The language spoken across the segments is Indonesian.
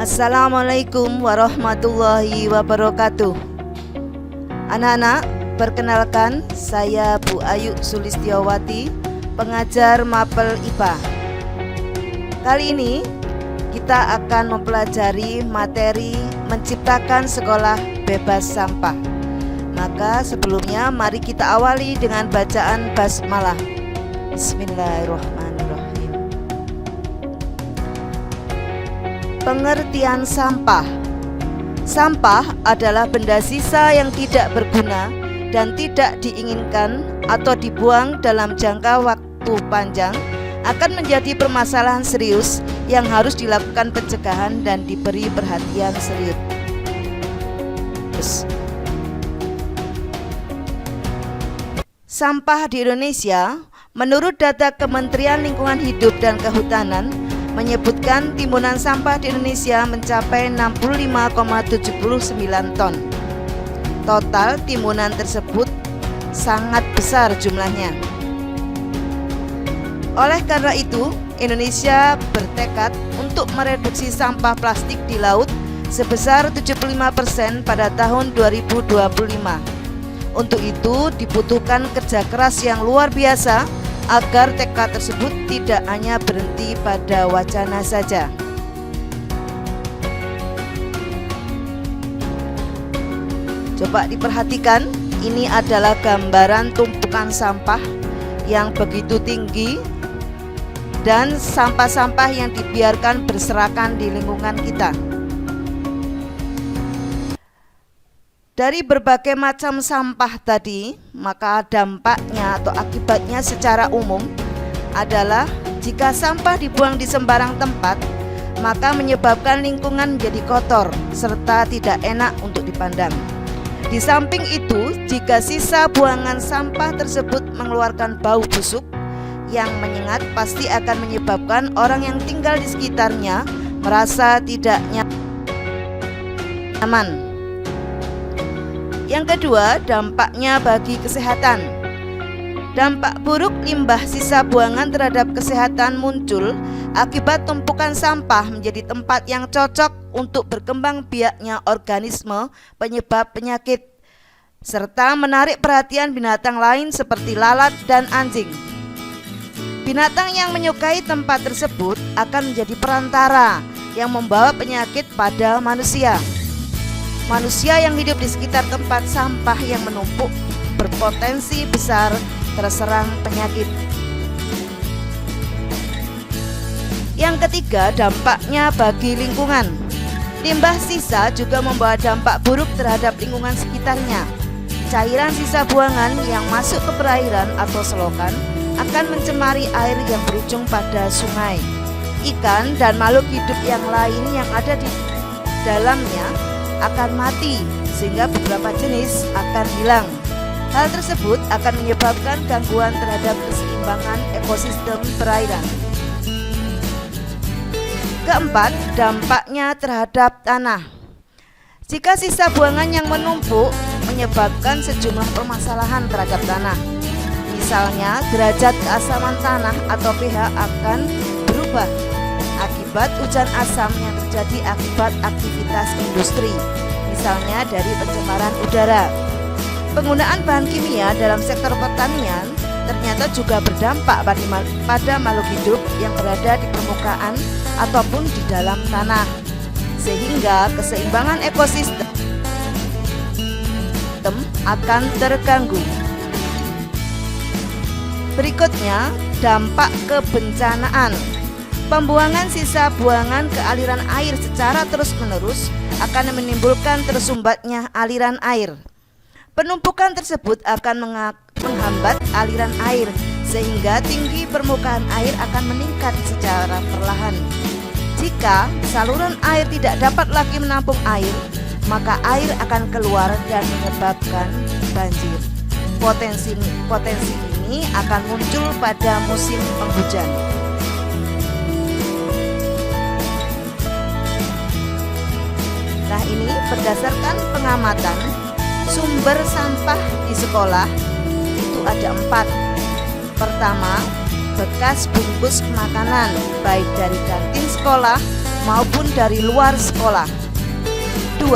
Assalamualaikum warahmatullahi wabarakatuh. Anak-anak, perkenalkan saya Bu Ayu Sulistiawati, pengajar Mapel IPA. Kali ini kita akan mempelajari materi menciptakan sekolah bebas sampah. Maka sebelumnya mari kita awali dengan bacaan basmalah. Bismillahirrahmanirrahim. Pengertian sampah. Sampah adalah benda sisa yang tidak berguna dan tidak diinginkan atau dibuang dalam jangka waktu panjang akan menjadi permasalahan serius yang harus dilakukan pencegahan dan diberi perhatian serius. Sampah di Indonesia, menurut data Kementerian Lingkungan Hidup dan Kehutanan, menyebutkan timbunan sampah di Indonesia mencapai 65,79 ton. Total timbunan tersebut sangat besar jumlahnya. Oleh karena itu, Indonesia bertekad untuk mereduksi sampah plastik di laut sebesar 75% pada tahun 2025. Untuk itu dibutuhkan kerja keras yang luar biasa agar tekad tersebut tidak hanya berhenti pada wacana saja. Coba diperhatikan, ini adalah gambaran tumpukan sampah yang begitu tinggi dan sampah-sampah yang dibiarkan berserakan di lingkungan kita. Dari berbagai macam sampah tadi, maka dampaknya atau akibatnya secara umum adalah jika sampah dibuang di sembarang tempat, maka menyebabkan lingkungan menjadi kotor serta tidak enak untuk dipandang. Di samping itu, jika sisa buangan sampah tersebut mengeluarkan bau busuk yang menyengat, pasti akan menyebabkan orang yang tinggal di sekitarnya merasa tidak nyaman. Yang kedua, dampaknya bagi kesehatan. Dampak buruk limbah sisa buangan terhadap kesehatan muncul akibat tumpukan sampah menjadi tempat yang cocok untuk berkembang biaknya organisme penyebab penyakit, serta menarik perhatian binatang lain seperti lalat dan anjing. Binatang yang menyukai tempat tersebut akan menjadi perantara yang membawa penyakit pada manusia. Manusia yang hidup di sekitar tempat sampah yang menumpuk berpotensi besar terserang penyakit. Yang ketiga, dampaknya bagi lingkungan. Limbah sisa juga membawa dampak buruk terhadap lingkungan sekitarnya. Cairan sisa buangan yang masuk ke perairan atau selokan akan mencemari air yang berujung pada sungai. Ikan dan makhluk hidup yang lain yang ada di dalamnya akan mati, sehingga beberapa jenis akan hilang. Hal tersebut akan menyebabkan gangguan terhadap keseimbangan ekosistem perairan. Keempat, dampaknya terhadap tanah. Jika sisa buangan yang menumpuk menyebabkan sejumlah permasalahan terhadap tanah. Misalnya, derajat keasaman tanah atau pH akan berubah akibat hujan asam yang terjadi akibat aktivitas industri, misalnya dari pencemaran udara. Penggunaan bahan kimia dalam sektor pertanian ternyata juga berdampak pada makhluk hidup yang berada di permukaan ataupun di dalam tanah, sehingga keseimbangan ekosistem akan terganggu. Berikutnya, dampak kebencanaan. Pembuangan sisa buangan ke aliran air secara terus-menerus akan menimbulkan tersumbatnya aliran air. Penumpukan tersebut akan menghambat aliran air sehingga tinggi permukaan air akan meningkat secara perlahan. Jika saluran air tidak dapat lagi menampung air, maka air akan keluar dan menyebabkan banjir. Potensi ini akan muncul pada musim penghujan. Nah, ini berdasarkan pengamatan sumber sampah di sekolah itu ada 4. Pertama, bekas bungkus makanan baik dari kantin sekolah maupun dari luar sekolah. 2.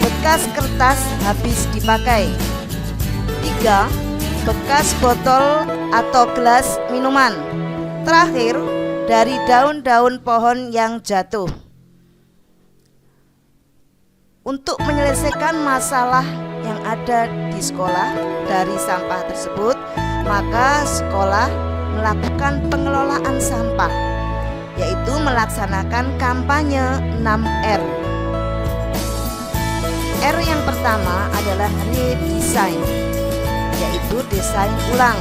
Bekas kertas habis dipakai. 3. Bekas botol atau gelas minuman. Terakhir, dari daun-daun pohon yang jatuh. Untuk menyelesaikan masalah yang ada di sekolah dari sampah tersebut, maka sekolah melakukan pengelolaan sampah, yaitu melaksanakan kampanye 6R. R yang pertama adalah redesign, yaitu desain ulang.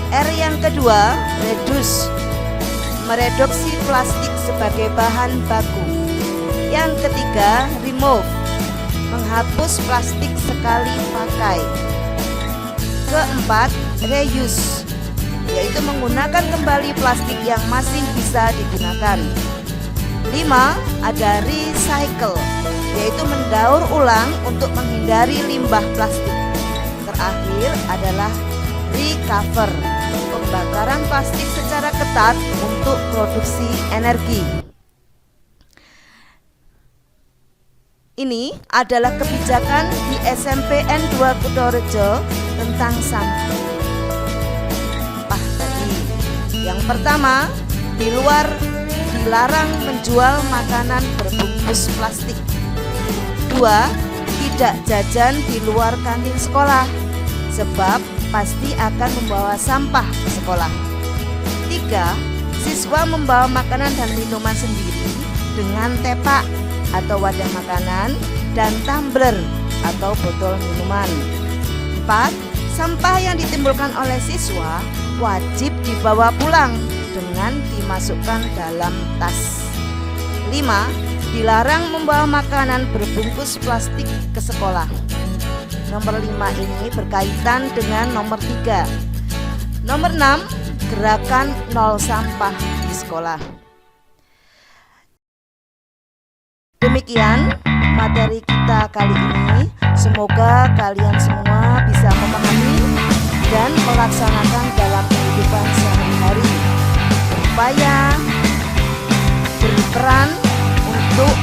R yang kedua, reduce, mereduksi plastik sebagai bahan baku. Yang ketiga, remove, menghapus plastik sekali pakai. Keempat, reuse, yaitu menggunakan kembali plastik yang masih bisa digunakan. 5. Ada recycle, yaitu mendaur ulang untuk menghindari limbah plastik. Terakhir adalah recover, pembakaran plastik secara ketat untuk produksi energi. Ini adalah kebijakan di SMPN 2 Kutorejo tentang sampah tadi. Yang pertama, di luar dilarang menjual makanan berbungkus plastik. 2. Tidak jajan di luar kantin sekolah, sebab pasti akan membawa sampah ke sekolah. 3. Siswa membawa makanan dan minuman sendiri dengan tepak atau wadah makanan dan tumbler atau botol minuman. 4. Sampah yang ditimbulkan oleh siswa wajib dibawa pulang dengan dimasukkan dalam tas. 5. Dilarang membawa makanan berbungkus plastik ke sekolah. Nomor 5 ini berkaitan dengan nomor 3. Nomor 6, gerakan nol sampah di sekolah. Demikian materi kita kali ini. Semoga kalian semua bisa memahami dan melaksanakan dalam kehidupan sehari-hari. Berupaya berperan untuk